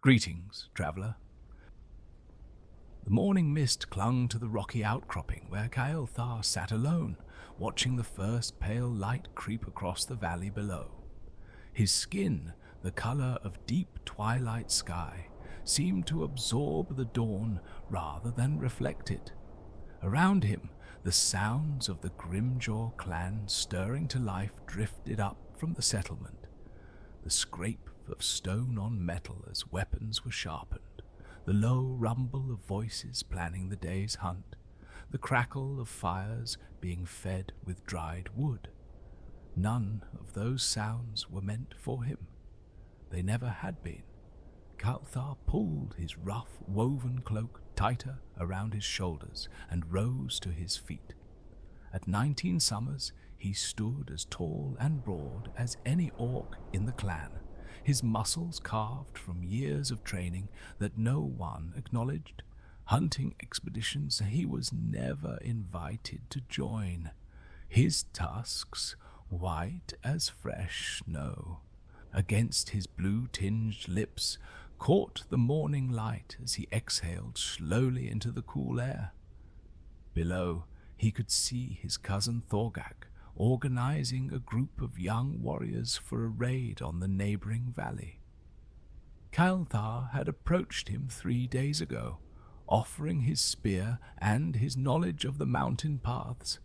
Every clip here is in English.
Greetings, traveller. The morning mist clung to the rocky outcropping where Kael'thar sat alone, watching the first pale light creep across the valley below. His skin, the colour of deep twilight sky, seemed to absorb the dawn rather than reflect it. Around him, the sounds of the Grimjaw clan stirring to life drifted up from the settlement. The scrape of stone on metal as weapons were sharpened, the low rumble of voices planning the day's hunt, the crackle of fires being fed with dried wood. None of those sounds were meant for him. They never had been. Kael'thar pulled his rough, woven cloak tighter around his shoulders and rose to his feet. At 19 summers, he stood as tall and broad as any orc in the clan, his muscles carved from years of training that no one acknowledged, hunting expeditions he was never invited to join, his tusks white as fresh snow. Against his blue-tinged lips caught the morning light as he exhaled slowly into the cool air. Below, he could see his cousin Thorgak organizing a group of young warriors for a raid on the neighboring valley. Kael'thar had approached him 3 days ago, offering his spear and his knowledge of the mountain paths.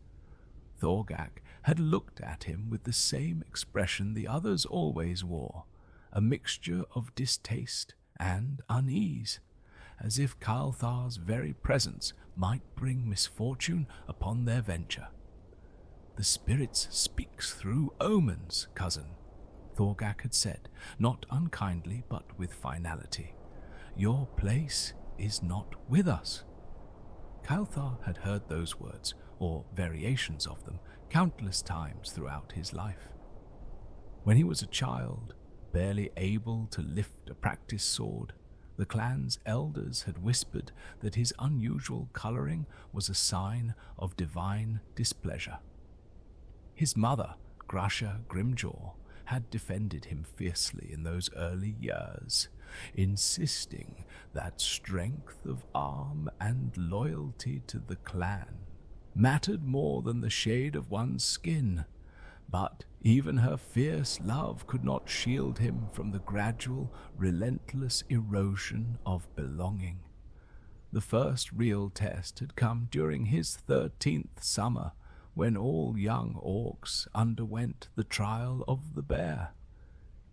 Thorgak had looked at him with the same expression the others always wore, a mixture of distaste and unease, as if Kael'thar's very presence might bring misfortune upon their venture. "The spirits speaks through omens, cousin," Thorgak had said, not unkindly but with finality. "Your place is not with us." Kael'thar had heard those words, or variations of them, countless times throughout his life. When he was a child, barely able to lift a practice sword, the clan's elders had whispered that his unusual colouring was a sign of divine displeasure. His mother, Grusha Grimjaw, had defended him fiercely in those early years, insisting that strength of arm and loyalty to the clan mattered more than the shade of one's skin. But even her fierce love could not shield him from the gradual, relentless erosion of belonging. The first real test had come during his 13th summer, when all young orcs underwent the trial of the bear.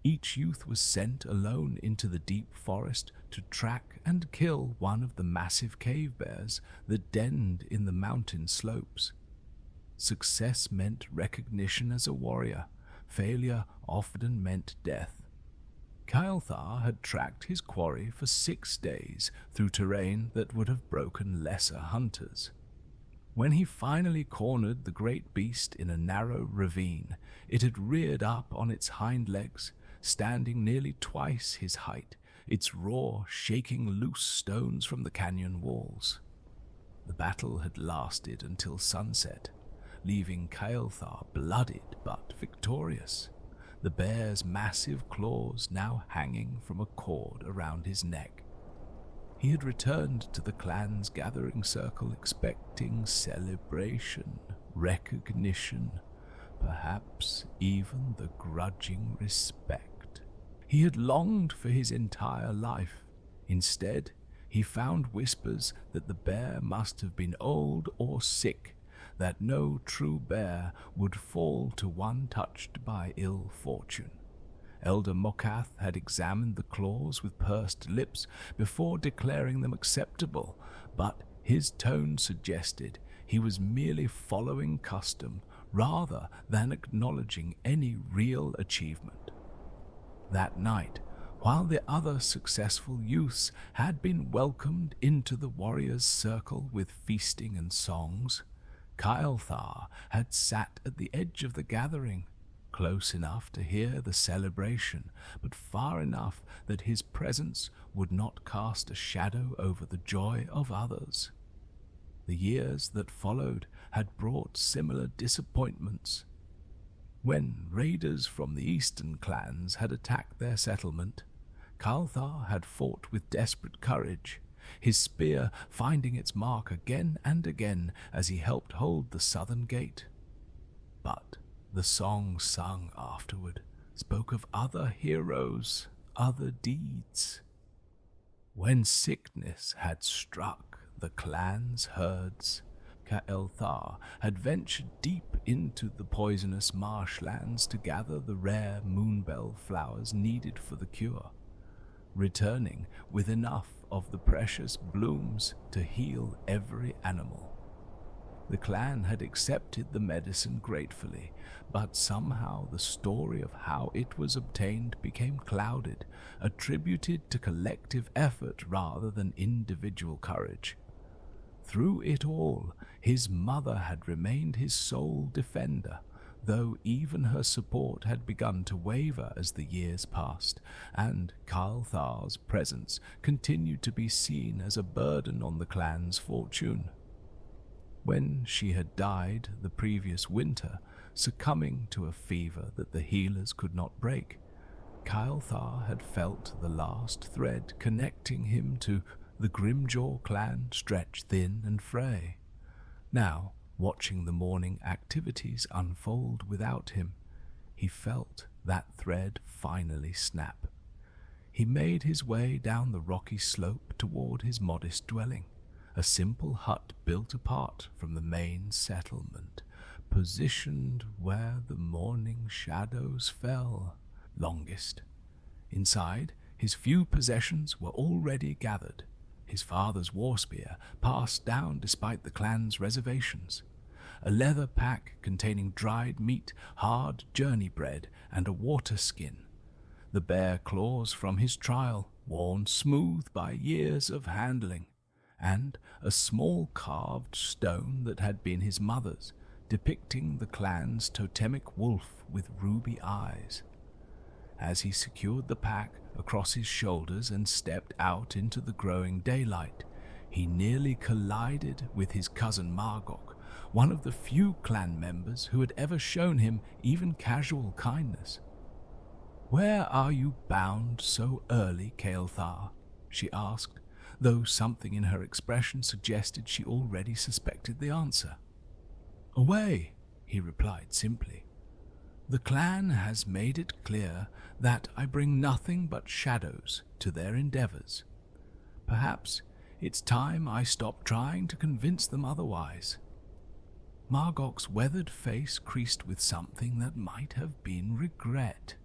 Each youth was sent alone into the deep forest to track and kill one of the massive cave bears that denned in the mountain slopes. Success meant recognition as a warrior. Failure often meant death. Kael'thar had tracked his quarry for 6 days through terrain that would have broken lesser hunters. When he finally cornered the great beast in a narrow ravine, it had reared up on its hind legs, standing nearly twice his height, its roar shaking loose stones from the canyon walls. The battle had lasted until sunset, leaving Kael'thar bloodied but victorious, the bear's massive claws now hanging from a cord around his neck. He had returned to the clan's gathering circle expecting celebration, recognition, perhaps even the grudging respect he had longed for his entire life. Instead, he found whispers that the bear must have been old or sick, that no true bear would fall to one touched by ill fortune. Elder Mokath had examined the claws with pursed lips before declaring them acceptable, but his tone suggested he was merely following custom rather than acknowledging any real achievement. That night, while the other successful youths had been welcomed into the warriors' circle with feasting and songs, Kael'thar had sat at the edge of the gathering, close enough to hear the celebration, but far enough that his presence would not cast a shadow over the joy of others. The years that followed had brought similar disappointments. When raiders from the eastern clans had attacked their settlement, Kael'thar had fought with desperate courage, his spear finding its mark again and again as he helped hold the southern gate. But the song sung afterward spoke of other heroes, other deeds. When sickness had struck the clan's herds, Kael'thar had ventured deep into the poisonous marshlands to gather the rare moonbell flowers needed for the cure, returning with enough of the precious blooms to heal every animal. The clan had accepted the medicine gratefully, but somehow the story of how it was obtained became clouded, attributed to collective effort rather than individual courage. Through it all, his mother had remained his sole defender, though even her support had begun to waver as the years passed, and Kael'thar's presence continued to be seen as a burden on the clan's fortune. When she had died the previous winter, succumbing to a fever that the healers could not break, Kael'thar had felt the last thread connecting him to the Grimjaw clan stretch thin and fray. Now, watching the morning activities unfold without him, he felt that thread finally snap. He made his way down the rocky slope toward his modest dwelling, a simple hut built apart from the main settlement, positioned where the morning shadows fell longest. Inside, his few possessions were already gathered, his father's war spear passed down despite the clan's reservations, a leather pack containing dried meat, hard journey bread, and a water skin, the bare claws from his trial, worn smooth by years of handling, and a small carved stone that had been his mother's, depicting the clan's totemic wolf with ruby eyes. As he secured the pack across his shoulders and stepped out into the growing daylight, he nearly collided with his cousin Margok, one of the few clan members who had ever shown him even casual kindness. "Where are you bound so early, Kael'thar?" she asked, though something in her expression suggested she already suspected the answer. "Away," he replied simply. "The clan has made it clear that I bring nothing but shadows to their endeavors. Perhaps it's time I stopped trying to convince them otherwise." Margok's weathered face creased with something that might have been regret.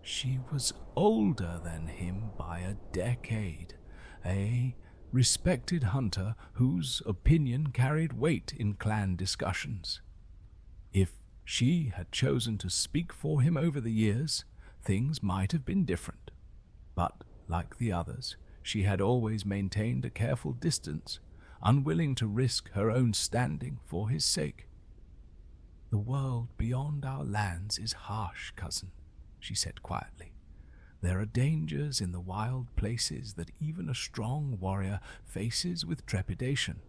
She was older than him by a decade, a respected hunter whose opinion carried weight in clan discussions. If she had chosen to speak for him over the years, things might have been different. But, like the others, she had always maintained a careful distance, unwilling to risk her own standing for his sake. "The world beyond our lands is harsh, cousin," she said quietly. "There are dangers in the wild places that even a strong warrior faces with trepidation."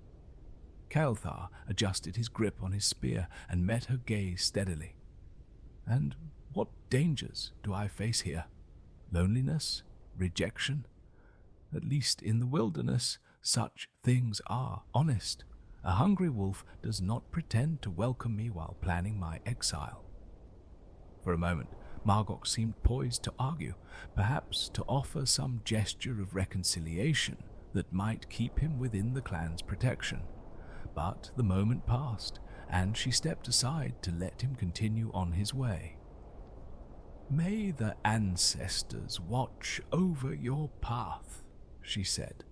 Kael'thar adjusted his grip on his spear and met her gaze steadily. "And what dangers do I face here? Loneliness? Rejection? At least in the wilderness, such things are honest. A hungry wolf does not pretend to welcome me while planning my exile." For a moment, Margok seemed poised to argue, perhaps to offer some gesture of reconciliation that might keep him within the clan's protection. But the moment passed, and she stepped aside to let him continue on his way. "May the ancestors watch over your path," she said,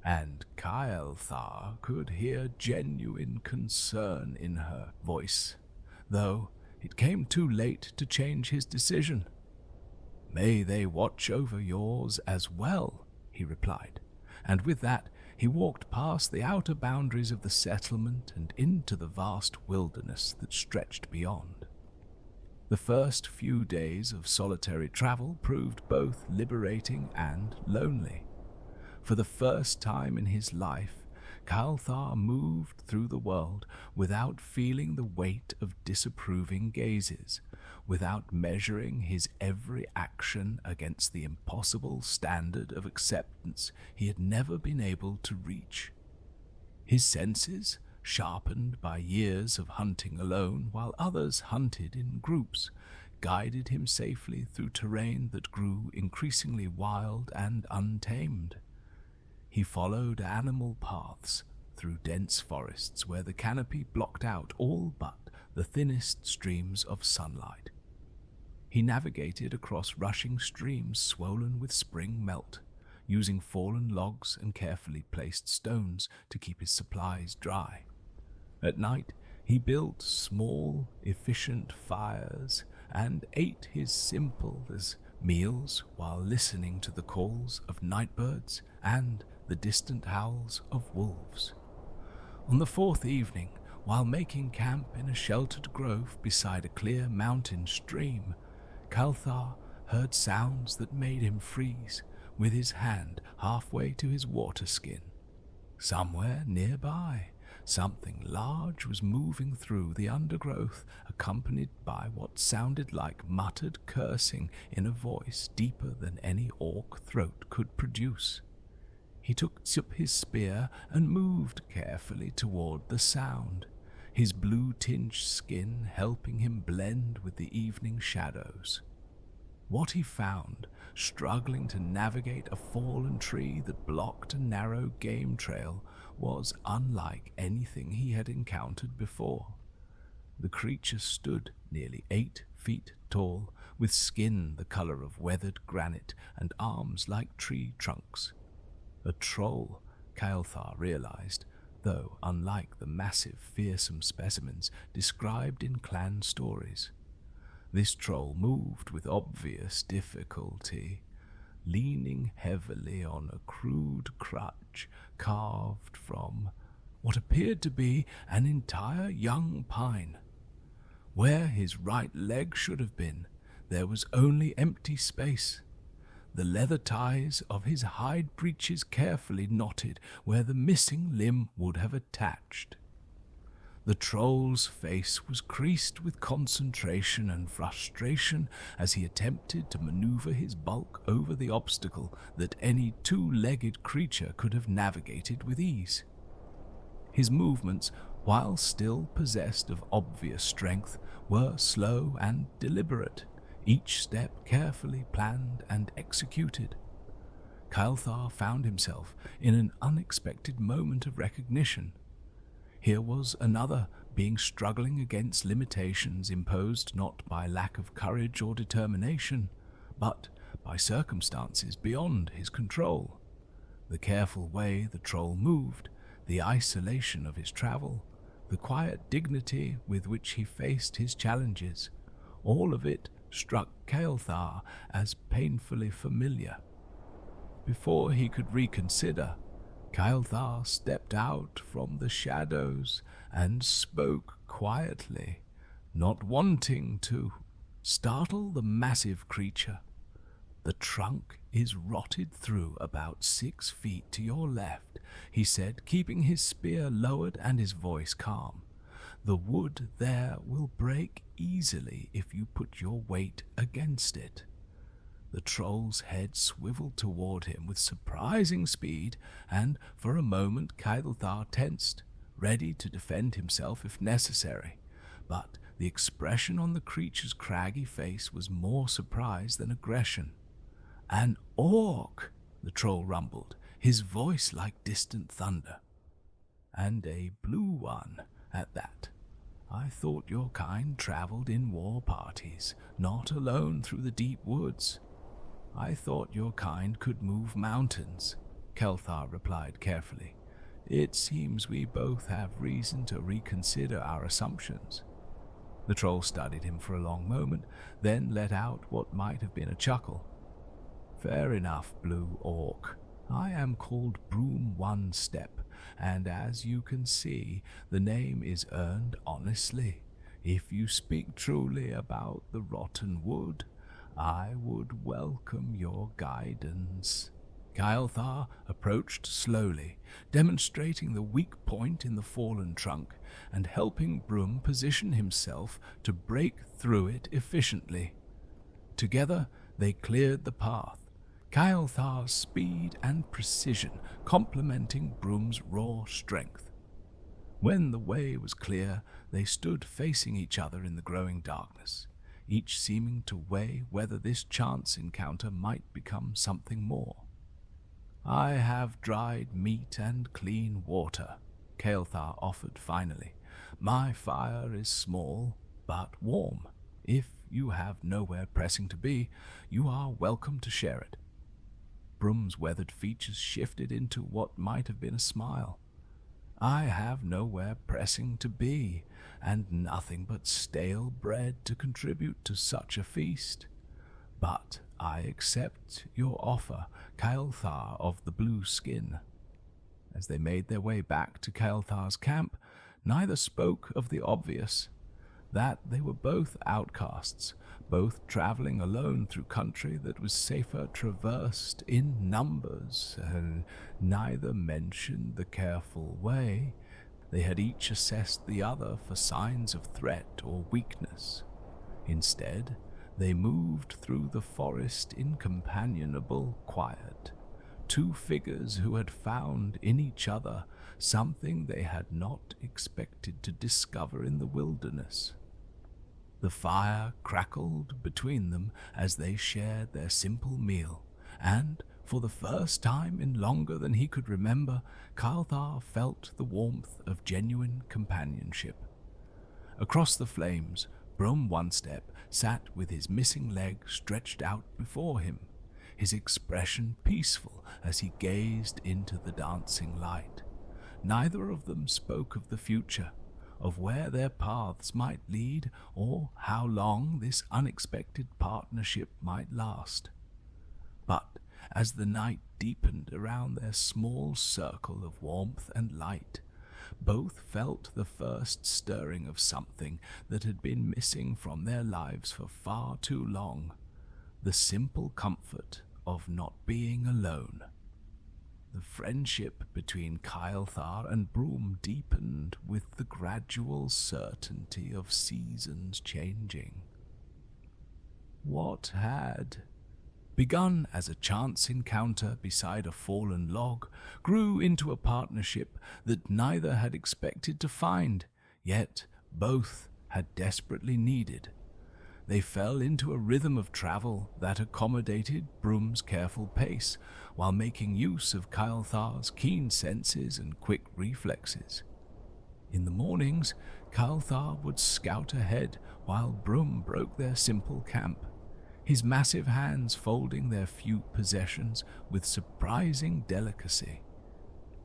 and Kael'thar could hear genuine concern in her voice, though it came too late to change his decision. "May they watch over yours as well," he replied, and with that he walked past the outer boundaries of the settlement and into the vast wilderness that stretched beyond. The first few days of solitary travel proved both liberating and lonely. For the first time in his life, Kael'thar moved through the world without feeling the weight of disapproving gazes, without measuring his every action against the impossible standard of acceptance he had never been able to reach. His senses, sharpened by years of hunting alone while others hunted in groups, guided him safely through terrain that grew increasingly wild and untamed. He followed animal paths through dense forests where the canopy blocked out all but the thinnest streams of sunlight. He navigated across rushing streams swollen with spring melt, using fallen logs and carefully placed stones to keep his supplies dry. At night, he built small, efficient fires and ate his simple as meals while listening to the calls of nightbirds and the distant howls of wolves. On the fourth evening, while making camp in a sheltered grove beside a clear mountain stream, Kael'thar heard sounds that made him freeze, with his hand halfway to his water skin. Somewhere nearby, something large was moving through the undergrowth, accompanied by what sounded like muttered cursing in a voice deeper than any orc throat could produce. He took up his spear and moved carefully toward the sound, his blue-tinged skin helping him blend with the evening shadows. What he found, struggling to navigate a fallen tree that blocked a narrow game trail, was unlike anything he had encountered before. The creature stood nearly 8 feet tall, with skin the color of weathered granite and arms like tree trunks. A troll, Kael'thar realized, though unlike the massive, fearsome specimens described in clan stories. This troll moved with obvious difficulty, leaning heavily on a crude crutch carved from what appeared to be an entire young pine. Where his right leg should have been, there was only empty space. The leather ties of his hide breeches carefully knotted where the missing limb would have attached. The troll's face was creased with concentration and frustration as he attempted to maneuver his bulk over the obstacle that any two-legged creature could have navigated with ease. His movements, while still possessed of obvious strength, were slow and deliberate, each step carefully planned and executed. Kael'thar found himself in an unexpected moment of recognition. Here was another being struggling against limitations imposed not by lack of courage or determination, but by circumstances beyond his control. The careful way the troll moved, the isolation of his travel, the quiet dignity with which he faced his challenges, all of it struck Kael'thar as painfully familiar. Before he could reconsider, Kael'thar stepped out from the shadows and spoke quietly, not wanting to startle the massive creature. "The trunk is rotted through about 6 feet to your left," he said, keeping his spear lowered and his voice calm. "The wood there will break easily if you put your weight against it." The troll's head swiveled toward him with surprising speed, and for a moment Kael'thar tensed, ready to defend himself if necessary. But the expression on the creature's craggy face was more surprise than aggression. "An orc," the troll rumbled, his voice like distant thunder. "And a blue one at that. I thought your kind traveled in war parties, not alone through the deep woods." "I thought your kind could move mountains," Kael'thar replied carefully. "It seems we both have reason to reconsider our assumptions." The troll studied him for a long moment, then let out what might have been a chuckle. "Fair enough, Blue Orc. I am called Brum One-Step, and as you can see, the name is earned honestly. If you speak truly about the rotten wood, I would welcome your guidance." Kael'thar approached slowly, demonstrating the weak point in the fallen trunk and helping Brum position himself to break through it efficiently. Together, they cleared the path, Kael'thar's speed and precision complementing Brum's raw strength. When the way was clear, they stood facing each other in the growing darkness, each seeming to weigh whether this chance encounter might become something more. "I have dried meat and clean water," Kael'thar offered finally. "My fire is small, but warm. If you have nowhere pressing to be, you are welcome to share it." Brum's weathered features shifted into what might have been a smile. "I have nowhere pressing to be, and nothing but stale bread to contribute to such a feast. But I accept your offer, Kael'thar of the blue skin." As they made their way back to Kael'thar's camp, neither spoke of the obvious, that they were both outcasts, both traveling alone through country that was safer traversed in numbers, and neither mentioned the careful way they had each assessed the other for signs of threat or weakness. Instead, they moved through the forest in companionable quiet, two figures who had found in each other something they had not expected to discover in the wilderness. The fire crackled between them as they shared their simple meal, and, for the first time in longer than he could remember, Kael'thar felt the warmth of genuine companionship. Across the flames, Brum One-Step sat with his missing leg stretched out before him, his expression peaceful as he gazed into the dancing light. Neither of them spoke of the future, of where their paths might lead, or how long this unexpected partnership might last. But as the night deepened around their small circle of warmth and light, both felt the first stirring of something that had been missing from their lives for far too long, the simple comfort of not being alone. The friendship between Kael'thar and Brum deepened with the gradual certainty of seasons changing. What had begun as a chance encounter beside a fallen log grew into a partnership that neither had expected to find, yet both had desperately needed. They fell into a rhythm of travel that accommodated Brum's careful pace, while making use of Kael'thar's keen senses and quick reflexes. In the mornings, Kael'thar would scout ahead while Brum broke their simple camp, his massive hands folding their few possessions with surprising delicacy.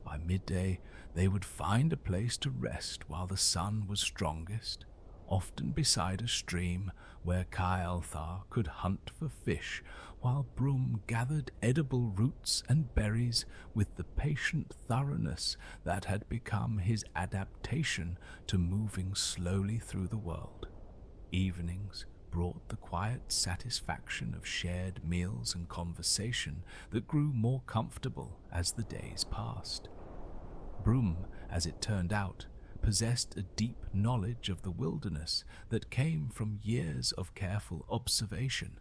By midday, they would find a place to rest while the sun was strongest, often beside a stream where Kael'thar could hunt for fish, while Brum gathered edible roots and berries with the patient thoroughness that had become his adaptation to moving slowly through the world. Evenings brought the quiet satisfaction of shared meals and conversation that grew more comfortable as the days passed. Brum, as it turned out, possessed a deep knowledge of the wilderness that came from years of careful observation.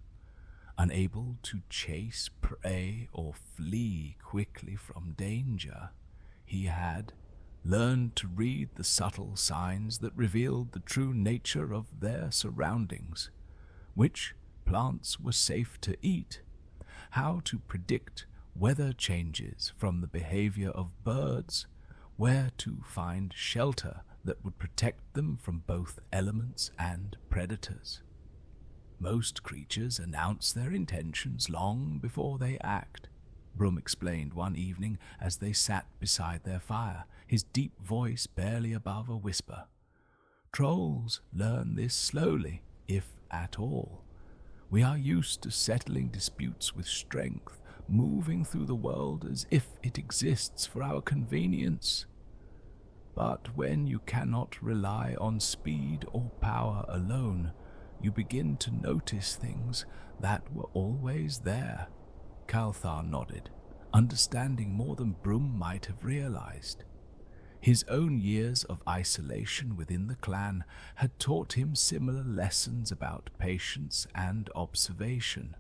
Unable to chase prey or flee quickly from danger, he had learned to read the subtle signs that revealed the true nature of their surroundings, which plants were safe to eat, how to predict weather changes from the behavior of birds, where to find shelter that would protect them from both elements and predators. Most creatures announce their intentions long before they act, Brum explained one evening as they sat beside their fire, his deep voice barely above a whisper. Trolls learn this slowly, if at all. We are used to settling disputes with strength, moving through the world as if it exists for our convenience. But when you cannot rely on speed or power alone, you begin to notice things that were always there. Kael'thar nodded, understanding more than Brum might have realized. His own years of isolation within the clan had taught him similar lessons about patience and observation.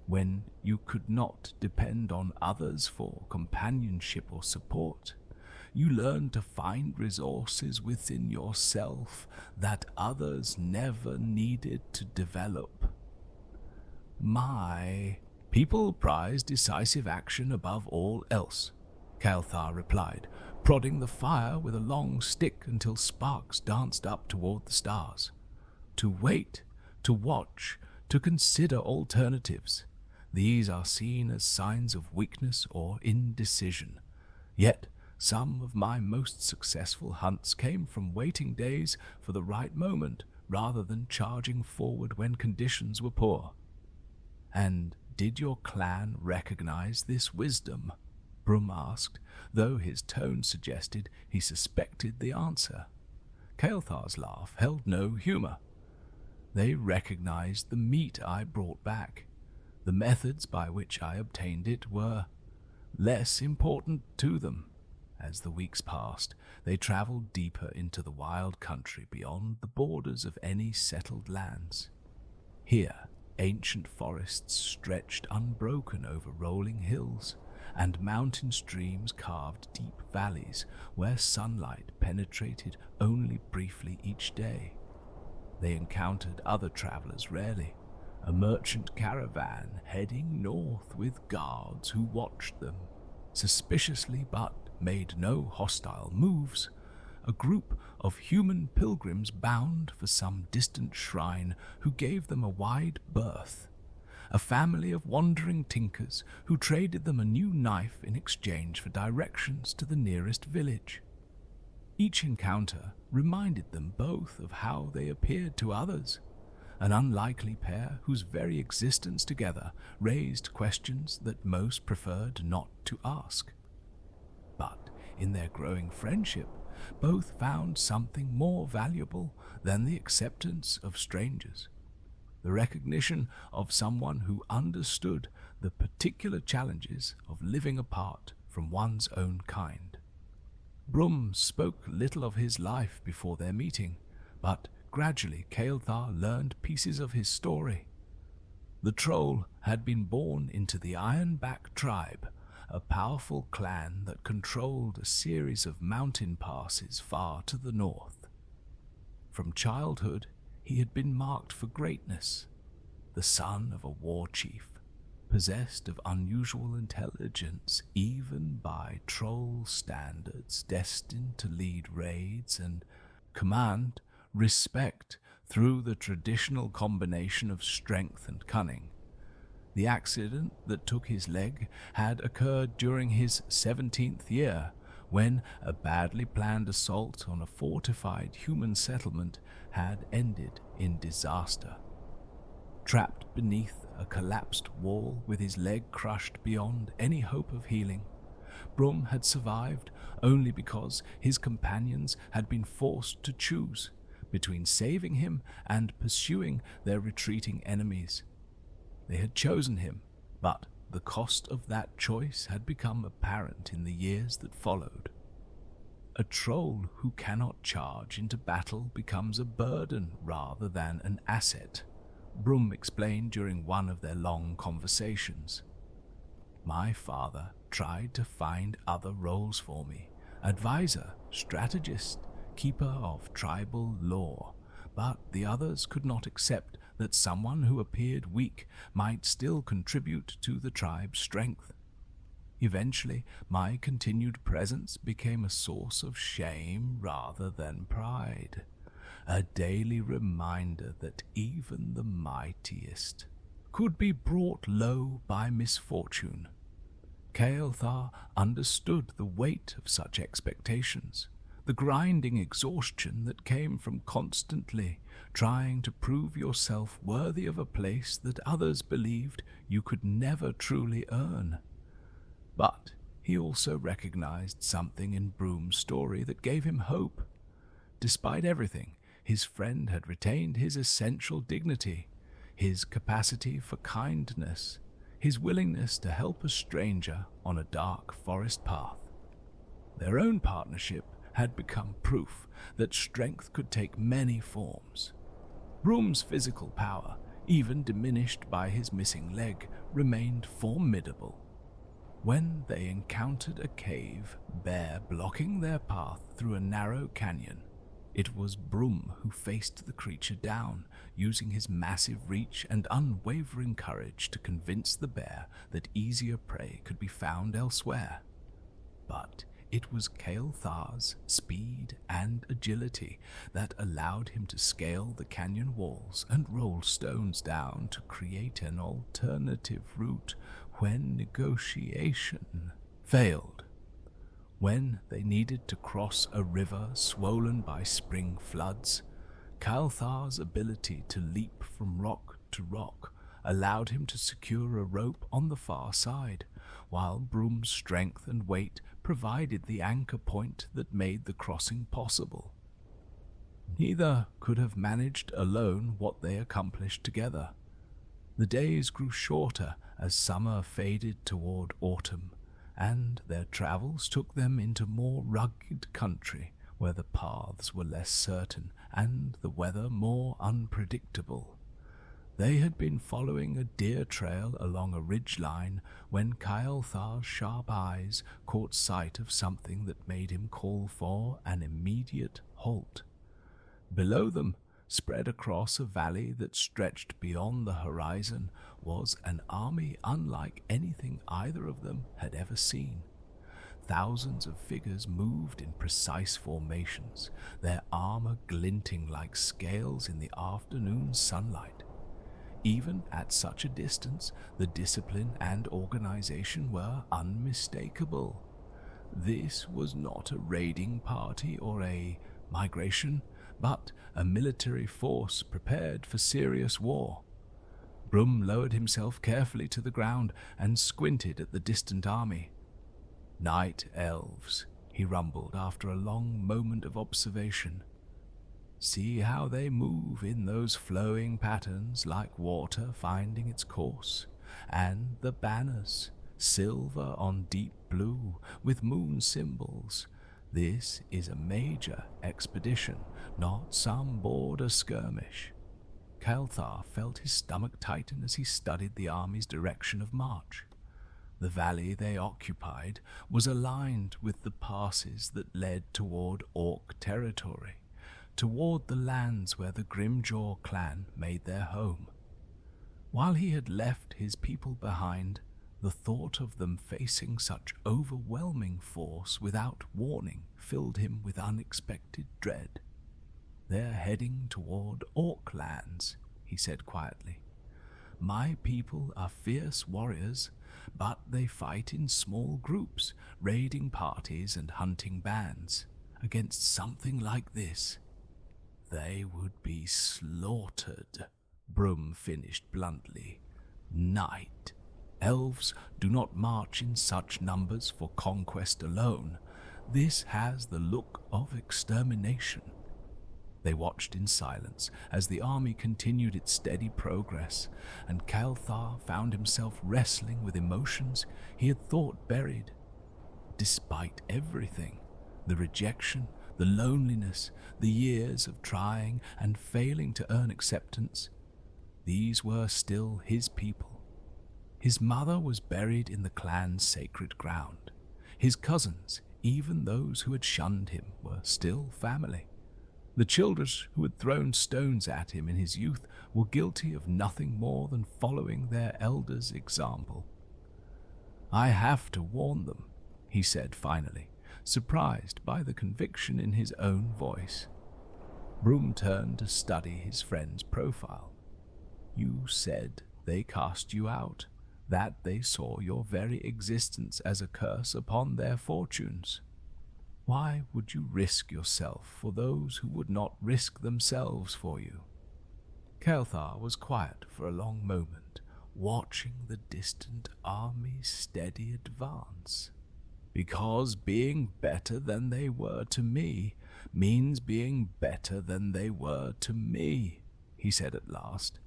When you could not depend on others for companionship or support, you learned to find resources within yourself that others never needed to develop. My people prize decisive action above all else, Kael'thar replied, prodding the fire with a long stick until sparks danced up toward the stars. To wait, to watch, to consider alternatives. These are seen as signs of weakness or indecision. Yet, some of my most successful hunts came from waiting days for the right moment rather than charging forward when conditions were poor. And did your clan recognize this wisdom? Brum asked, though his tone suggested he suspected the answer. Kael'thar's laugh held no humor. They recognized the meat I brought back. The methods by which I obtained it were less important to them. As the weeks passed, they traveled deeper into the wild country beyond the borders of any settled lands. Here, ancient forests stretched unbroken over rolling hills, and mountain streams carved deep valleys where sunlight penetrated only briefly each day. They encountered other travelers rarely, a merchant caravan heading north with guards who watched them, suspiciously but made no hostile moves, a group of human pilgrims bound for some distant shrine who gave them a wide berth, a family of wandering tinkers who traded them a new knife in exchange for directions to the nearest village. Each encounter reminded them both of how they appeared to others, an unlikely pair whose very existence together raised questions that most preferred not to ask. But in their growing friendship, both found something more valuable than the acceptance of strangers, the recognition of someone who understood the particular challenges of living apart from one's own kind. Brum spoke little of his life before their meeting, but gradually Kael'thar learned pieces of his story. The troll had been born into the Ironback tribe, a powerful clan that controlled a series of mountain passes far to the north. From childhood, he had been marked for greatness, the son of a war chief, possessed of unusual intelligence even by troll standards, destined to lead raids and command respect through the traditional combination of strength and cunning. The accident that took his leg had occurred during his 17th year, when a badly planned assault on a fortified human settlement had ended in disaster. Trapped beneath a collapsed wall with his leg crushed beyond any hope of healing, Brum had survived only because his companions had been forced to choose between saving him and pursuing their retreating enemies. They had chosen him, but the cost of that choice had become apparent in the years that followed. A troll who cannot charge into battle becomes a burden rather than an asset, Brum explained during one of their long conversations. My father tried to find other roles for me, advisor, strategist, keeper of tribal lore, but the others could not accept that someone who appeared weak might still contribute to the tribe's strength. Eventually, my continued presence became a source of shame rather than pride, a daily reminder that even the mightiest could be brought low by misfortune. Kael'thar understood the weight of such expectations, the grinding exhaustion that came from constantly trying to prove yourself worthy of a place that others believed you could never truly earn. But he also recognized something in Brum's story that gave him hope. Despite everything, his friend had retained his essential dignity, his capacity for kindness, his willingness to help a stranger on a dark forest path. Their own partnership had become proof that strength could take many forms. Brum's physical power, even diminished by his missing leg, remained formidable. When they encountered a cave bear blocking their path through a narrow canyon, it was Brum who faced the creature down, using his massive reach and unwavering courage to convince the bear that easier prey could be found elsewhere. But it was Kael'thar's speed and agility that allowed him to scale the canyon walls and roll stones down to create an alternative route when negotiation failed. When they needed to cross a river swollen by spring floods, Kael'thar's ability to leap from rock to rock allowed him to secure a rope on the far side, while Brum's strength and weight provided the anchor point that made the crossing possible. Neither could have managed alone what they accomplished together. The days grew shorter as summer faded toward autumn, and their travels took them into more rugged country where the paths were less certain and the weather more unpredictable. They had been following a deer trail along a ridgeline when Kael'thar's sharp eyes caught sight of something that made him call for an immediate halt. Below them, spread across a valley that stretched beyond the horizon, was an army unlike anything either of them had ever seen. Thousands of figures moved in precise formations, their armor glinting like scales in the afternoon sunlight. Even at such a distance, the discipline and organization were unmistakable. This was not a raiding party or a migration, but a military force prepared for serious war. Brum lowered himself carefully to the ground and squinted at the distant army. "Night elves," he rumbled after a long moment of observation. "See how they move in those flowing patterns like water finding its course, and the banners, silver on deep blue with moon symbols. This is a major expedition, not some border skirmish." Kael'thar felt his stomach tighten as he studied the army's direction of march. The valley they occupied was aligned with the passes that led toward Orc territory, toward the lands where the Grimjaw clan made their home. While he had left his people behind, the thought of them facing such overwhelming force without warning filled him with unexpected dread. "They're heading toward Orc lands," he said quietly. "My people are fierce warriors, but they fight in small groups, raiding parties and hunting bands. Against something like this, they would be slaughtered," Brum finished bluntly. "Night elves do not march in such numbers for conquest alone. This has the look of extermination." They watched in silence as the army continued its steady progress, and Kael'thar found himself wrestling with emotions he had thought buried. Despite everything, the rejection, the loneliness, the years of trying and failing to earn acceptance, these were still his people. His mother was buried in the clan's sacred ground. His cousins, even those who had shunned him, were still family. The children who had thrown stones at him in his youth were guilty of nothing more than following their elders' example. "I have to warn them," he said finally, surprised by the conviction in his own voice. Brum turned to study his friend's profile. "You said they cast you out, that they saw your very existence as a curse upon their fortunes. Why would you risk yourself for those who would not risk themselves for you?" Kael'thar was quiet for a long moment, watching the distant army's steady advance. "Because being better than they were to me means being better than they were to me," he said at last.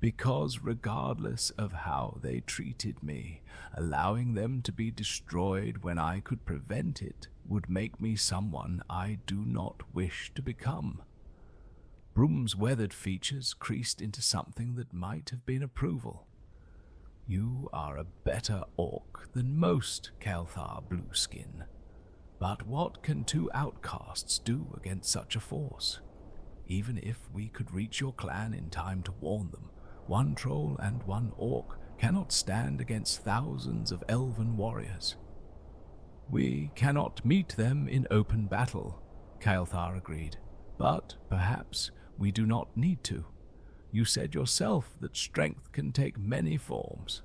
Because regardless of how they treated me, allowing them to be destroyed when I could prevent it would make me someone I do not wish to become. Brum's weathered features creased into something that might have been approval. You are a better orc than most Kael'thar Blueskin. But what can two outcasts do against such a force? Even if we could reach your clan in time to warn them, one troll and one orc cannot stand against thousands of elven warriors. We cannot meet them in open battle, Kael'thar agreed, but perhaps we do not need to. You said yourself that strength can take many forms.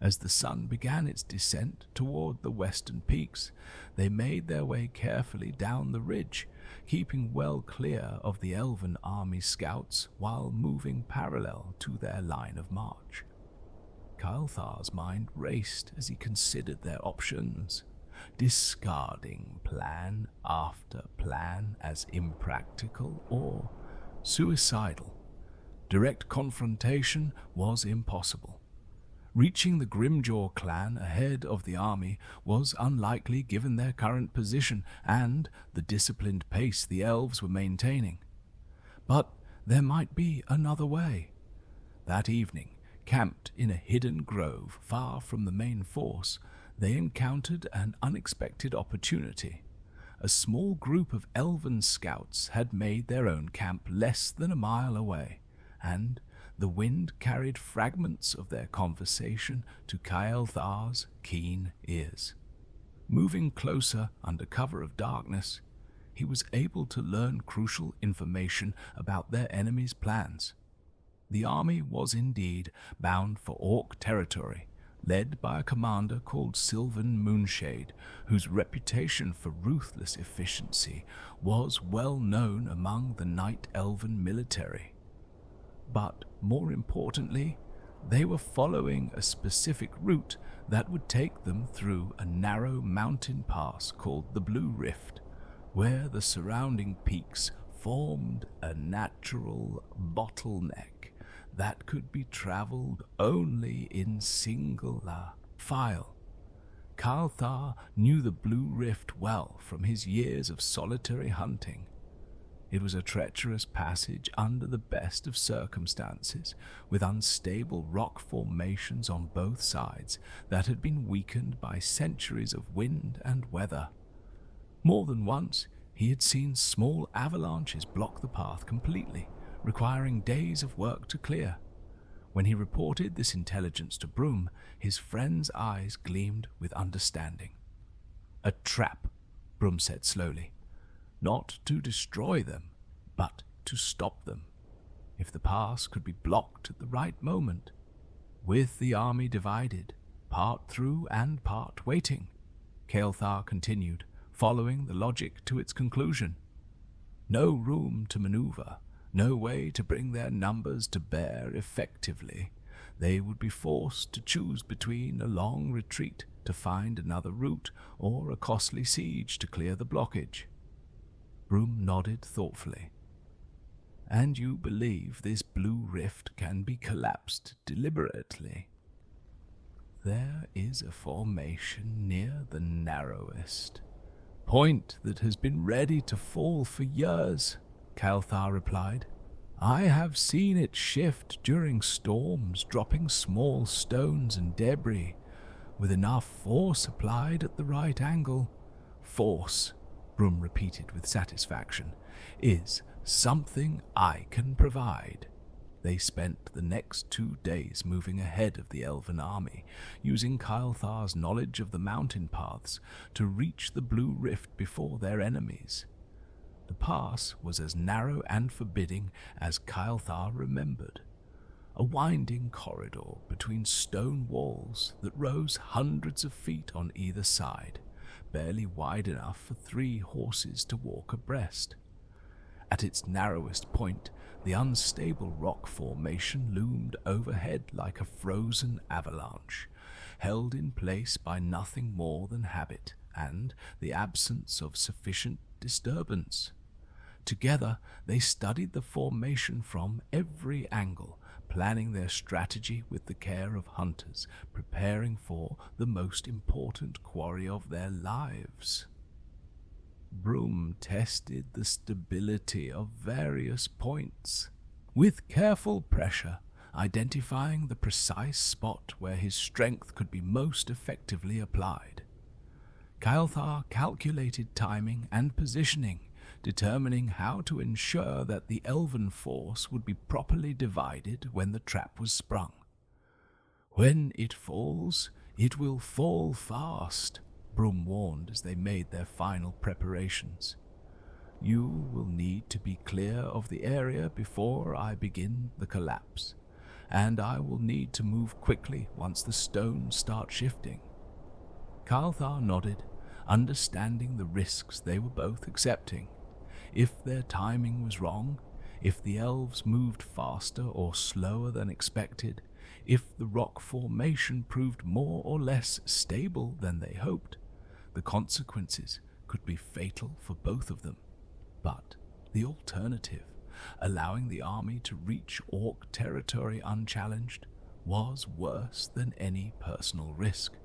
As the sun began its descent toward the western peaks, they made their way carefully down the ridge, keeping well clear of the elven army scouts while moving parallel to their line of march. Kael'thar's mind raced as he considered their options, discarding plan after plan as impractical or suicidal. Direct confrontation was impossible. Reaching the Grimjaw clan ahead of the army was unlikely given their current position and the disciplined pace the elves were maintaining. But there might be another way. That evening, camped in a hidden grove far from the main force, they encountered an unexpected opportunity. A small group of elven scouts had made their own camp less than a mile away, and the wind carried fragments of their conversation to Kael'thar's keen ears. Moving closer under cover of darkness, he was able to learn crucial information about their enemy's plans. The army was indeed bound for Orc territory, led by a commander called Sylvan Moonshade, whose reputation for ruthless efficiency was well known among the Night Elven military. But more importantly, they were following a specific route that would take them through a narrow mountain pass called the Blue Rift, where the surrounding peaks formed a natural bottleneck that could be traveled only in singular file. Kael'thar knew the Blue Rift well from his years of solitary hunting. It was a treacherous passage under the best of circumstances, with unstable rock formations on both sides that had been weakened by centuries of wind and weather. More than once, he had seen small avalanches block the path completely, requiring days of work to clear. When he reported this intelligence to Brum, his friend's eyes gleamed with understanding. "A trap," Brum said slowly. "Not to destroy them, but to stop them. If the pass could be blocked at the right moment, with the army divided, part through and part waiting," Kael'thar continued, following the logic to its conclusion. "No room to maneuver, no way to bring their numbers to bear effectively. They would be forced to choose between a long retreat to find another route or a costly siege to clear the blockage." Brum nodded thoughtfully. "And you believe this Blue Rift can be collapsed deliberately?" "There is a formation near the narrowest point that has been ready to fall for years," Kael'thar replied. "I have seen it shift during storms, dropping small stones and debris, with enough force applied at the right angle." "Force," Brum repeated with satisfaction, "is something I can provide." They spent the next 2 days moving ahead of the elven army, using Kael'thar's knowledge of the mountain paths to reach the Blue Rift before their enemies. The pass was as narrow and forbidding as Kael'thar remembered. A winding corridor between stone walls that rose hundreds of feet on either side, barely wide enough for 3 horses to walk abreast. At its narrowest point, the unstable rock formation loomed overhead like a frozen avalanche, held in place by nothing more than habit and the absence of sufficient disturbance. Together, they studied the formation from every angle, planning their strategy with the care of hunters preparing for the most important quarry of their lives. Brum tested the stability of various points, with careful pressure, identifying the precise spot where his strength could be most effectively applied. Kael'thar calculated timing and positioning, determining how to ensure that the elven force would be properly divided when the trap was sprung. "When it falls, it will fall fast," Brum warned as they made their final preparations. "You will need to be clear of the area before I begin the collapse, and I will need to move quickly once the stones start shifting." Kael'thar nodded, understanding the risks they were both accepting. If their timing was wrong, if the elves moved faster or slower than expected, if the rock formation proved more or less stable than they hoped, the consequences could be fatal for both of them. But the alternative, allowing the army to reach Orc territory unchallenged, was worse than any personal risk.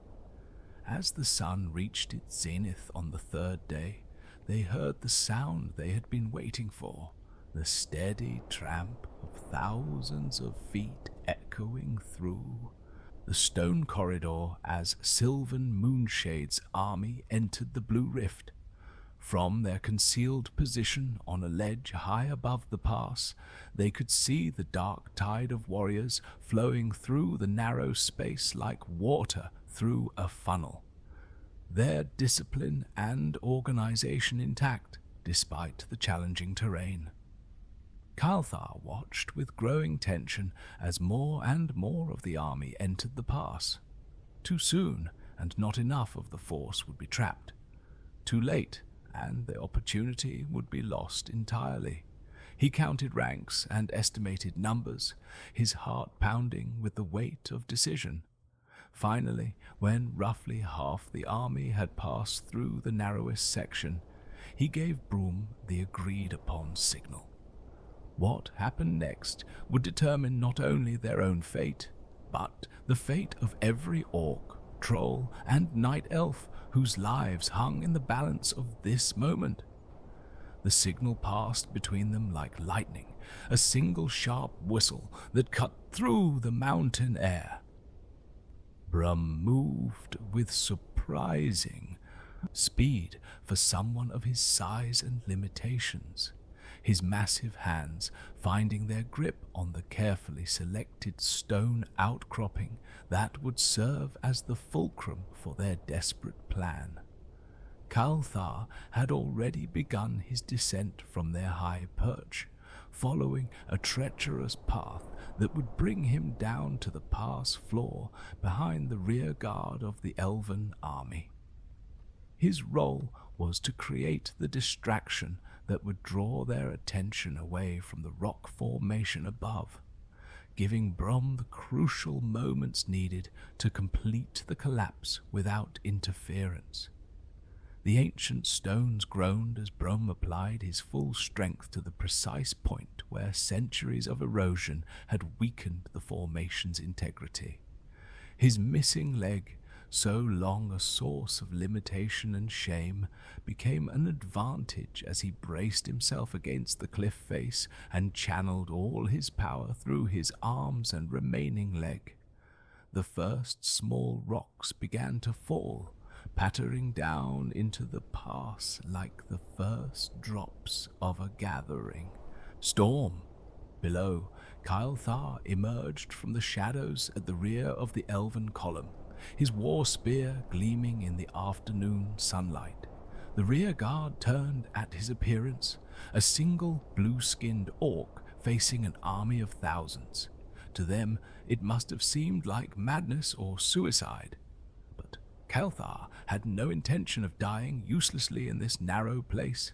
As the sun reached its zenith on the third day, they heard the sound they had been waiting for, the steady tramp of thousands of feet echoing through the stone corridor as Sylvan Moonshade's army entered the Blue Rift. From their concealed position on a ledge high above the pass, they could see the dark tide of warriors flowing through the narrow space like water through a funnel. Their discipline and organization intact, despite the challenging terrain. Kael'thar watched with growing tension as more and more of the army entered the pass. Too soon, and not enough of the force would be trapped. Too late, and the opportunity would be lost entirely. He counted ranks and estimated numbers, his heart pounding with the weight of decision. Finally, when roughly half the army had passed through the narrowest section, he gave Brum the agreed-upon signal. What happened next would determine not only their own fate, but the fate of every orc, troll, and night elf whose lives hung in the balance of this moment. The signal passed between them like lightning, a single sharp whistle that cut through the mountain air. Brum moved with surprising speed for someone of his size and limitations, his massive hands finding their grip on the carefully selected stone outcropping that would serve as the fulcrum for their desperate plan. Kael'thar had already begun his descent from their high perch, following a treacherous path that would bring him down to the pass floor behind the rear guard of the elven army. His role was to create the distraction that would draw their attention away from the rock formation above, giving Brum the crucial moments needed to complete the collapse without interference. The ancient stones groaned as Brum applied his full strength to the precise point where centuries of erosion had weakened the formation's integrity. His missing leg, so long a source of limitation and shame, became an advantage as he braced himself against the cliff face and channeled all his power through his arms and remaining leg. The first small rocks began to fall, pattering down into the pass like the first drops of a gathering storm. Below, Kael'thar emerged from the shadows at the rear of the elven column, his war spear gleaming in the afternoon sunlight. The rear guard turned at his appearance, a single blue-skinned orc facing an army of thousands. To them, it must have seemed like madness or suicide. But Kael'thar had no intention of dying uselessly in this narrow place.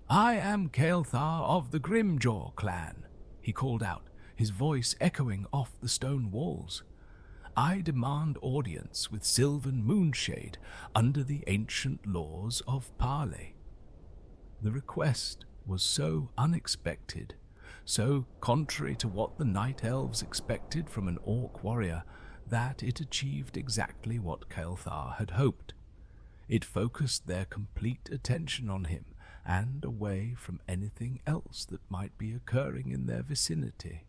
"I am Kael'thar of the Grimjaw clan," he called out, his voice echoing off the stone walls. "I demand audience with Sylvan Moonshade under the ancient laws of parley." The request was so unexpected, so contrary to what the night elves expected from an orc warrior that it achieved exactly what Kael'thar had hoped. It focused their complete attention on him and away from anything else that might be occurring in their vicinity.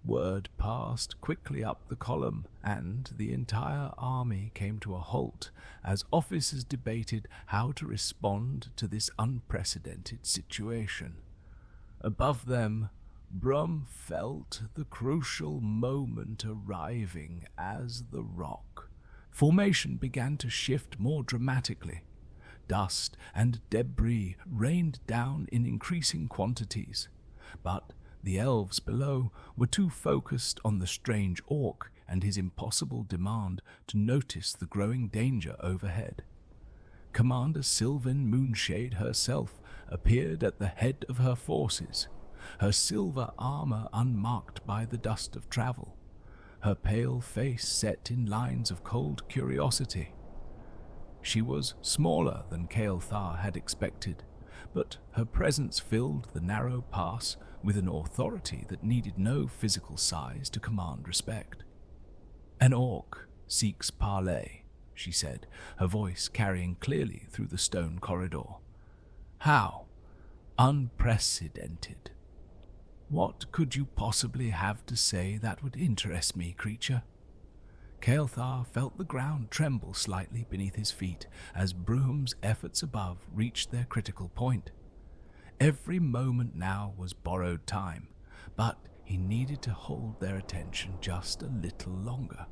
Word passed quickly up the column, and the entire army came to a halt as officers debated how to respond to this unprecedented situation. Above them, Brum felt the crucial moment arriving as the rock formation began to shift more dramatically. Dust and debris rained down in increasing quantities, but the elves below were too focused on the strange orc and his impossible demand to notice the growing danger overhead. Commander Sylvan Moonshade herself appeared at the head of her forces, her silver armor unmarked by the dust of travel, her pale face set in lines of cold curiosity. She was smaller than Kael'thar had expected, but her presence filled the narrow pass with an authority that needed no physical size to command respect. "An orc seeks parley," she said, her voice carrying clearly through the stone corridor. "How? Unprecedented. What could you possibly have to say that would interest me, creature?" Kael'thar felt the ground tremble slightly beneath his feet as Brum's efforts above reached their critical point. Every moment now was borrowed time, but he needed to hold their attention just a little longer.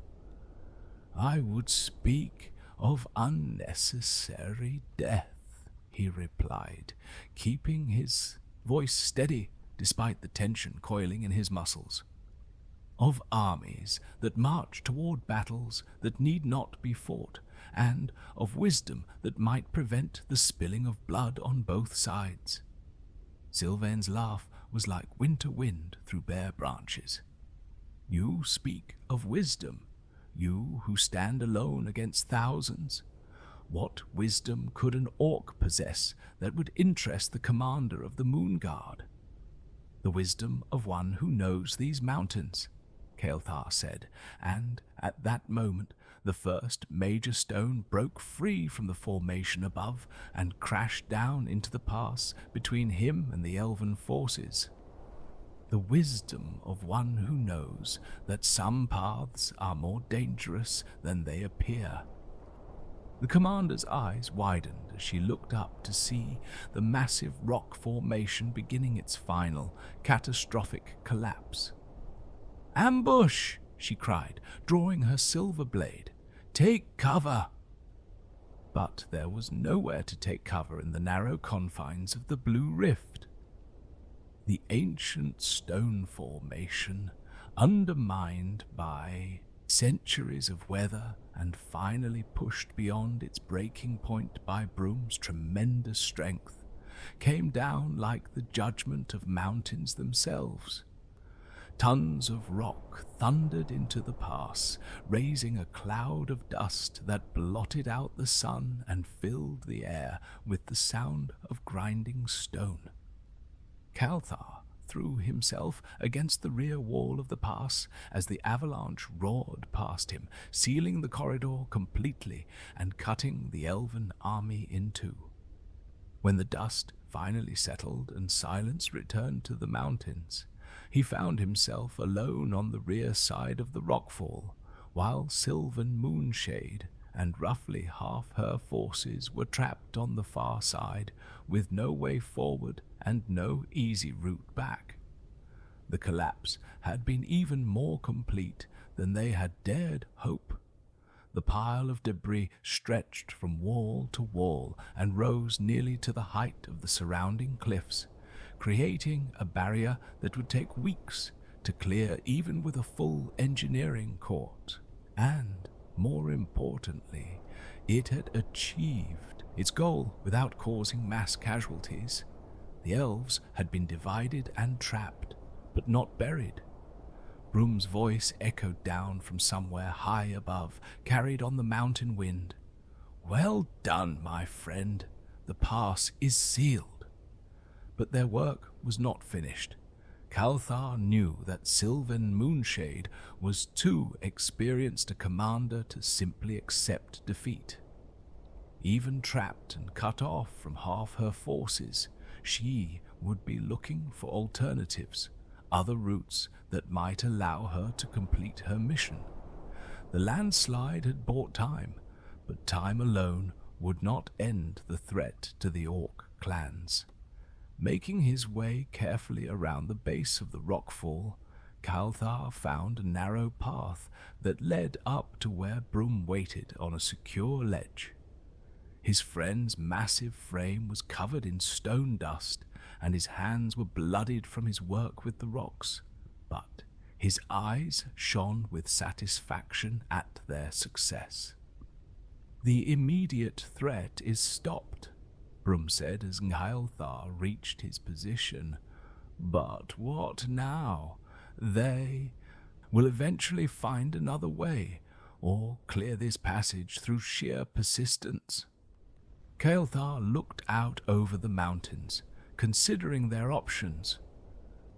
"I would speak of unnecessary death," he replied, keeping his voice steady despite the tension coiling in his muscles. "Of armies that march toward battles that need not be fought, and of wisdom that might prevent the spilling of blood on both sides." Sylvain's laugh was like winter wind through bare branches. "You speak of wisdom, you who stand alone against thousands. What wisdom could an orc possess that would interest the commander of the Moon Guard?" "The wisdom of one who knows these mountains," Kael'thar said, and at that moment the first major stone broke free from the formation above and crashed down into the pass between him and the elven forces. "The wisdom of one who knows that some paths are more dangerous than they appear." The commander's eyes widened as she looked up to see the massive rock formation beginning its final, catastrophic collapse. "Ambush!" she cried, drawing her silver blade. "Take cover!" But there was nowhere to take cover in the narrow confines of the Blue Rift. The ancient stone formation, undermined by centuries of weather and finally pushed beyond its breaking point by Brum's tremendous strength, came down like the judgment of mountains themselves. Tons of rock thundered into the pass, raising a cloud of dust that blotted out the sun and filled the air with the sound of grinding stone. Kael'thar threw himself against the rear wall of the pass as the avalanche roared past him, sealing the corridor completely and cutting the elven army in two. When the dust finally settled and silence returned to the mountains, he found himself alone on the rear side of the rockfall, while Sylvan Moonshade and roughly half her forces were trapped on the far side with no way forward and no easy route back. The collapse had been even more complete than they had dared hope. The pile of debris stretched from wall to wall and rose nearly to the height of the surrounding cliffs, creating a barrier that would take weeks to clear even with a full engineering court. And, more importantly, it had achieved its goal without causing mass casualties. The elves had been divided and trapped, but not buried. Brum's voice echoed down from somewhere high above, carried on the mountain wind. "Well done, my friend. The pass is sealed." But their work was not finished. Kael'thar knew that Sylvan Moonshade was too experienced a commander to simply accept defeat. Even trapped and cut off from half her forces, she would be looking for alternatives, other routes that might allow her to complete her mission. The landslide had bought time, but time alone would not end the threat to the Orc clans. Making his way carefully around the base of the rockfall, Kael'thar found a narrow path that led up to where Brum waited on a secure ledge. His friend's massive frame was covered in stone dust, and his hands were bloodied from his work with the rocks, but his eyes shone with satisfaction at their success. "The immediate threat is stopped," Brum said as Kael'thar reached his position. "But what now? They will eventually find another way, or clear this passage through sheer persistence." Kael'thar looked out over the mountains, considering their options.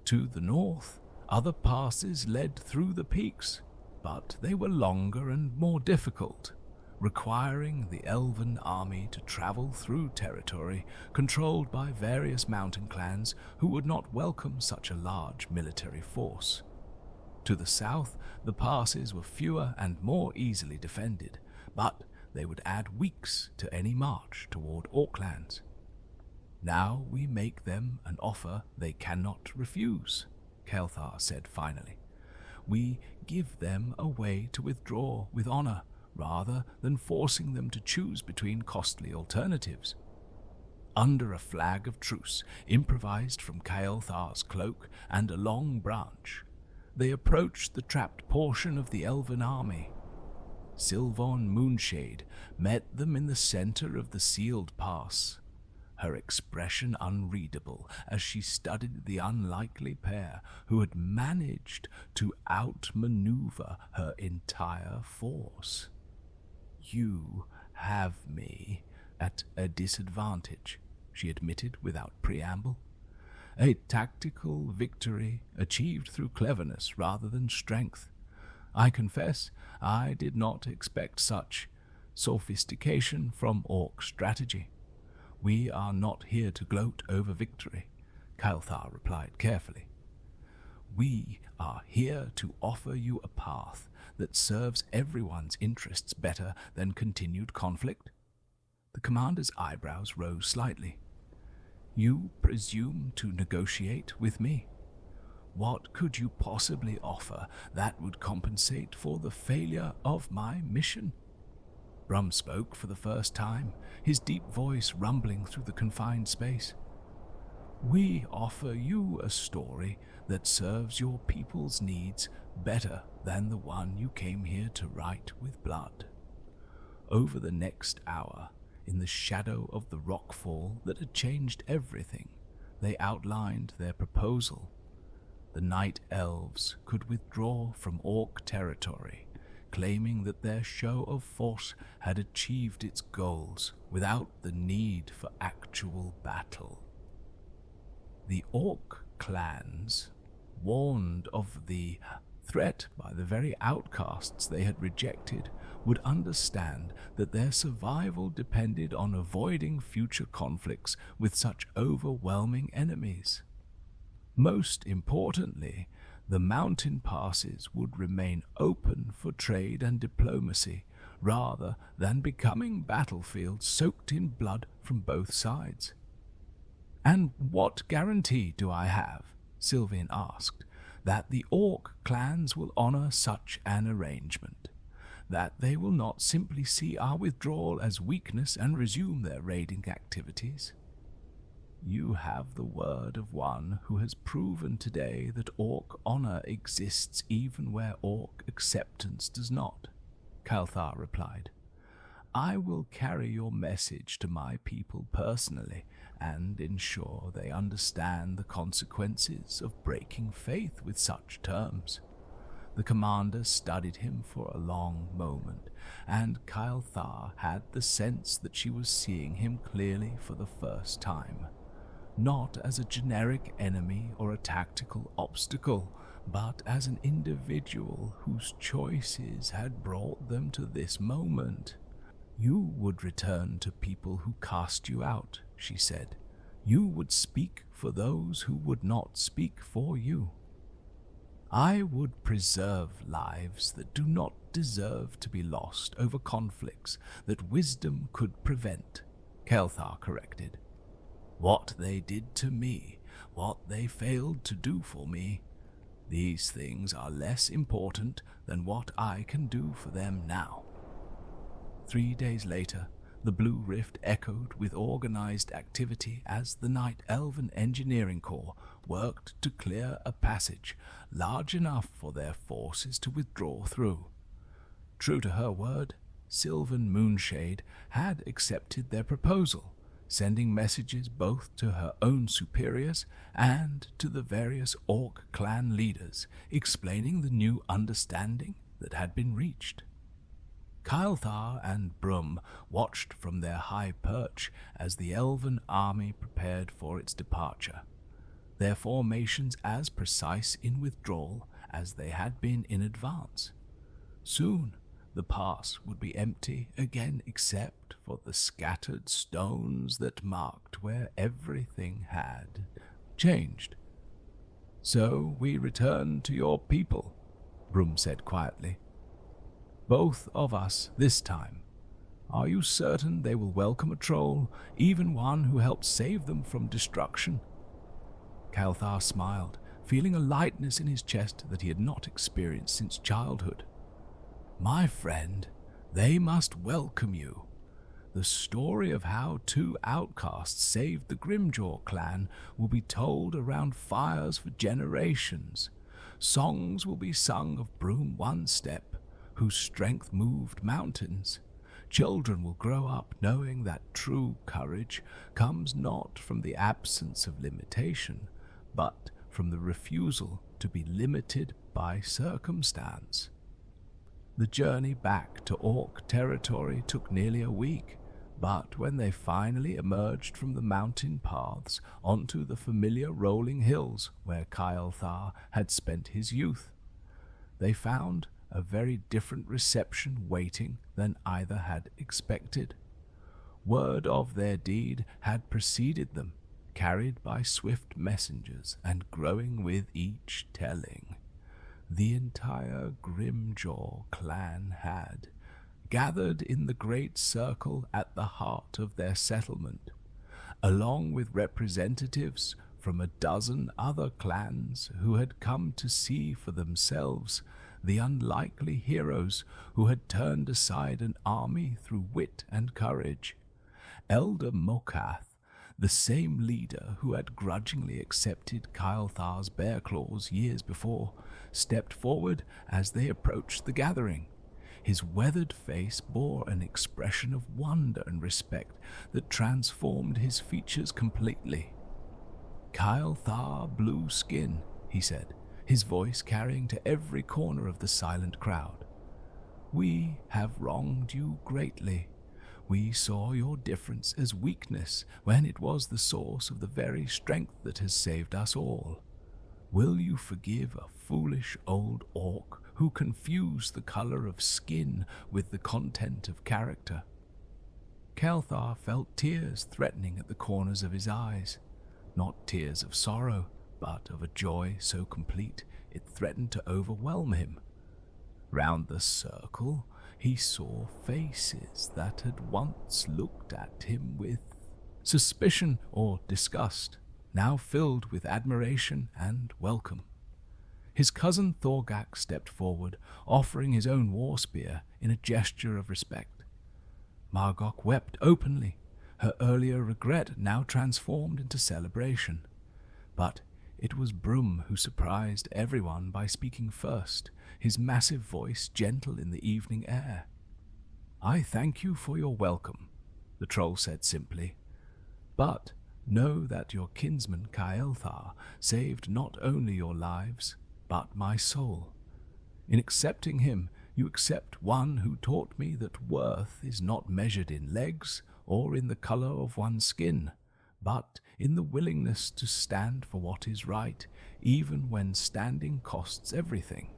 To the north, other passes led through the peaks, but they were longer and more difficult, requiring the elven army to travel through territory controlled by various mountain clans who would not welcome such a large military force. To the south, the passes were fewer and more easily defended, but they would add weeks to any march toward Orclands. "Now we make them an offer they cannot refuse," Kael'thar said finally. "We give them a way to withdraw with honor, rather than forcing them to choose between costly alternatives." Under a flag of truce, improvised from Kael'thar's cloak and a long branch, they approached the trapped portion of the elven army. Sylvan Moonshade met them in the center of the sealed pass, her expression unreadable as she studied the unlikely pair who had managed to outmaneuver her entire force. "You have me at a disadvantage," she admitted without preamble. "A tactical victory achieved through cleverness rather than strength. I confess I did not expect such sophistication from Orc strategy." "We are not here to gloat over victory," Kael'thar replied carefully. "We are here to offer you a path that serves everyone's interests better than continued conflict." The commander's eyebrows rose slightly. "You presume to negotiate with me? What could you possibly offer that would compensate for the failure of my mission?" Brum spoke for the first time, his deep voice rumbling through the confined space. "We offer you a story that serves your people's needs better than the one you came here to write with blood." Over the next hour, in the shadow of the rockfall that had changed everything, they outlined their proposal. The Night Elves could withdraw from Orc territory, claiming that their show of force had achieved its goals without the need for actual battle. The Orc clans, warned of the threat by the very outcasts they had rejected, would understand that their survival depended on avoiding future conflicts with such overwhelming enemies. Most importantly, the mountain passes would remain open for trade and diplomacy, rather than becoming battlefields soaked in blood from both sides. "And what guarantee do I have," Sylvain asked, "that the Orc clans will honor such an arrangement? That they will not simply see our withdrawal as weakness and resume their raiding activities?" "You have the word of one who has proven today that Orc honor exists even where Orc acceptance does not," Kael'thar replied. "I will carry your message to my people personally and ensure they understand the consequences of breaking faith with such terms." The commander studied him for a long moment, and Kael'thar had the sense that she was seeing him clearly for the first time. not as a generic enemy or a tactical obstacle, but as an individual whose choices had brought them to this moment. You would return to people who cast you out, she said. You would speak for those who would not speak for you. I would preserve lives that do not deserve to be lost over conflicts that wisdom could prevent, Kael'thar corrected. What they did to me, what they failed to do for me, these things are less important than what I can do for them now. 3 days later, the Blue Rift echoed with organized activity as the Night Elven Engineering Corps worked to clear a passage large enough for their forces to withdraw through. True to her word, Sylvan Moonshade had accepted their proposal, sending messages both to her own superiors and to the various Orc clan leaders, explaining the new understanding that had been reached. Kael'thar and Brum watched from their high perch as the elven army prepared for its departure, their formations as precise in withdrawal as they had been in advance. Soon the pass would be empty again except for the scattered stones that marked where everything had changed. "So we return to your people," Brum said quietly. "Both of us this time. Are you certain they will welcome a troll, even one who helped save them from destruction?" Kael'thar smiled, feeling a lightness in his chest that he had not experienced since childhood. "My friend, they must welcome you. The story of how 2 outcasts saved the Grimjaw clan will be told around fires for generations. Songs will be sung of Brum One-Step, whose strength moved mountains. Children will grow up knowing that true courage comes not from the absence of limitation, but from the refusal to be limited by circumstance." The journey back to Orc territory took nearly a week, but when they finally emerged from the mountain paths onto the familiar rolling hills where Kael'thar had spent his youth, they found a very different reception waiting than either had expected. Word of their deed had preceded them, carried by swift messengers and growing with each telling. The entire Grimjaw clan had gathered in the great circle at the heart of their settlement, along with representatives from a dozen other clans who had come to see for themselves the unlikely heroes who had turned aside an army through wit and courage. Elder Mokath, the same leader who had grudgingly accepted Kael'thar's bear claws years before, stepped forward as they approached the gathering. His weathered face bore an expression of wonder and respect that transformed his features completely. "Kael'thar Blue Skin," he said, his voice carrying to every corner of the silent crowd. "We have wronged you greatly. We saw your difference as weakness when it was the source of the very strength that has saved us all. Will you forgive a foolish old orc who confused the color of skin with the content of character?" Kael'thar felt tears threatening at the corners of his eyes, not tears of sorrow, but of a joy so complete it threatened to overwhelm him. Round the circle he saw faces that had once looked at him with suspicion or disgust, now filled with admiration and welcome. His cousin Thorgak stepped forward, offering his own war spear in a gesture of respect. Margok wept openly, her earlier regret now transformed into celebration. But it was Brum who surprised everyone by speaking first, his massive voice gentle in the evening air. "I thank you for your welcome," the troll said simply. "But know that your kinsman Kael'thar saved not only your lives, but my soul. In accepting him, you accept one who taught me that worth is not measured in legs or in the color of one's skin, but in the willingness to stand for what is right, even when standing costs everything.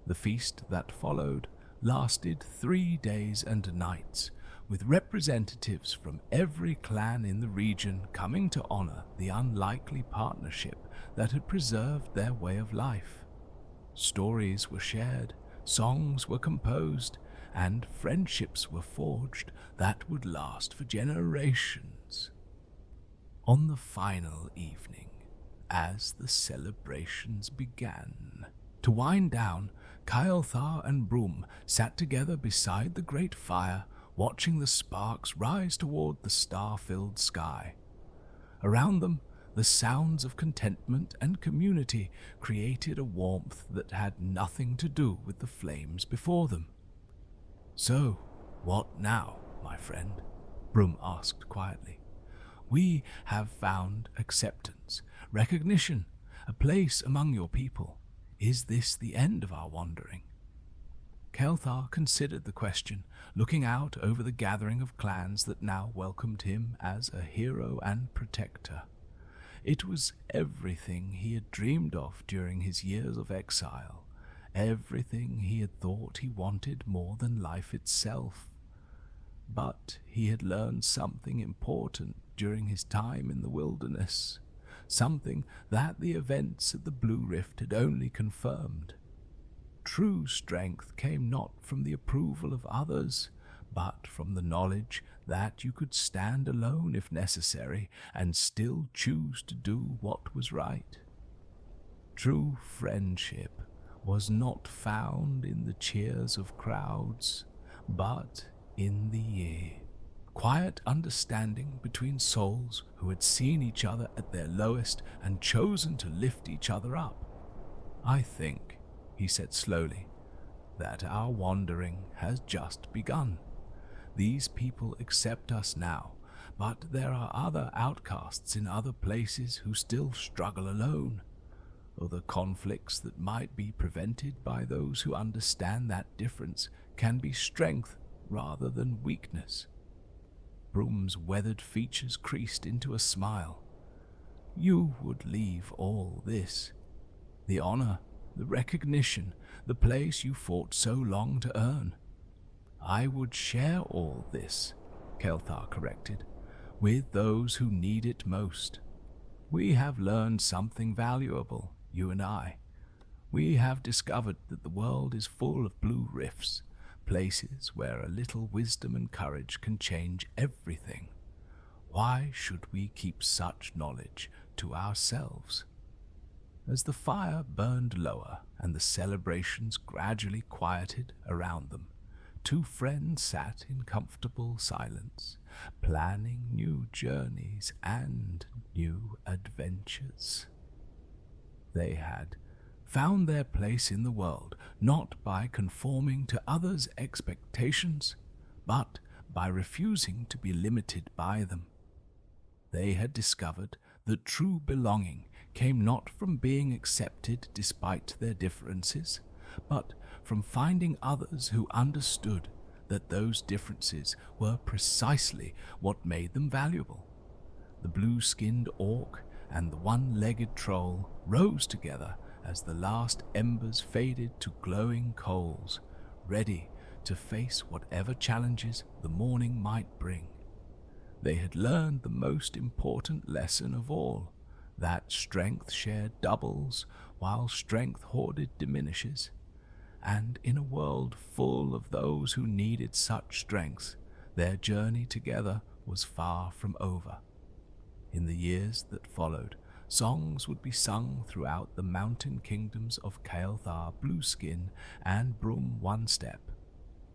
The feast that followed lasted 3 days and nights, with representatives from every clan in the region coming to honor the unlikely partnership that had preserved their way of life. Stories were shared, songs were composed, and friendships were forged that would last for generations. On the final evening, as the celebrations began to wind down, Kael'thar and Brum sat together beside the great fire, watching the sparks rise toward the star-filled sky. Around them, the sounds of contentment and community created a warmth that had nothing to do with the flames before them. "So, what now, my friend?" Brum asked quietly. "We have found acceptance, recognition, a place among your people. Is this the end of our wandering?" Kael'thar considered the question, looking out over the gathering of clans that now welcomed him as a hero and protector. It was everything he had dreamed of during his years of exile, everything he had thought he wanted more than life itself. But he had learned something important during his time in the wilderness, something that the events at the Blue Rift had only confirmed. True strength came not from the approval of others, but from the knowledge that you could stand alone if necessary and still choose to do what was right. True friendship was not found in the cheers of crowds, but in the ear. Quiet understanding between souls who had seen each other at their lowest and chosen to lift each other up. "I think," he said slowly, "that our wandering has just begun. These people accept us now, but there are other outcasts in other places who still struggle alone. Other conflicts that might be prevented by those who understand that difference can be strength rather than weakness." Brum's weathered features creased into a smile. "You would leave all this, the honor, the recognition, the place you fought so long to earn." "I would share all this," Kael'thar corrected, "with those who need it most. We have learned something valuable, you and I. We have discovered that the world is full of blue rifts, places where a little wisdom and courage can change everything. Why should we keep such knowledge to ourselves?" As the fire burned lower and the celebrations gradually quieted around them, two friends sat in comfortable silence, planning new journeys and new adventures. They had found their place in the world not by conforming to others' expectations, but by refusing to be limited by them. They had discovered that true belonging came not from being accepted despite their differences, but from finding others who understood that those differences were precisely what made them valuable. The blue-skinned orc and the one-legged troll rose together as the last embers faded to glowing coals, ready to face whatever challenges the morning might bring. They had learned the most important lesson of all, that strength shared doubles while strength hoarded diminishes. And in a world full of those who needed such strength, their journey together was far from over. In the years that followed, songs would be sung throughout the mountain kingdoms of Kael'thar Blueskin and Brum One-Step,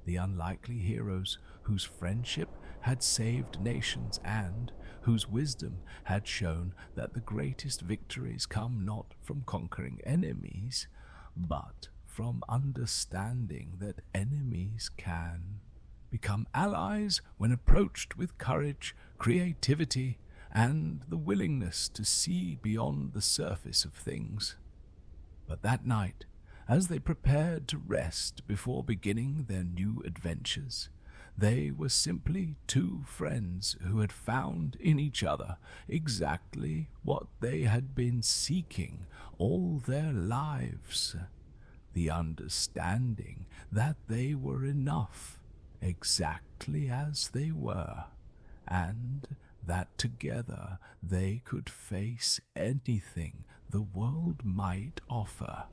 the unlikely heroes whose friendship had saved nations and whose wisdom had shown that the greatest victories come not from conquering enemies, but from understanding that enemies can become allies when approached with courage, creativity, and the willingness to see beyond the surface of things. But that night, as they prepared to rest before beginning their new adventures, They were simply two friends who had found in each other exactly what they had been seeking all their lives: the understanding that they were enough exactly as they were, and that together they could face anything the world might offer.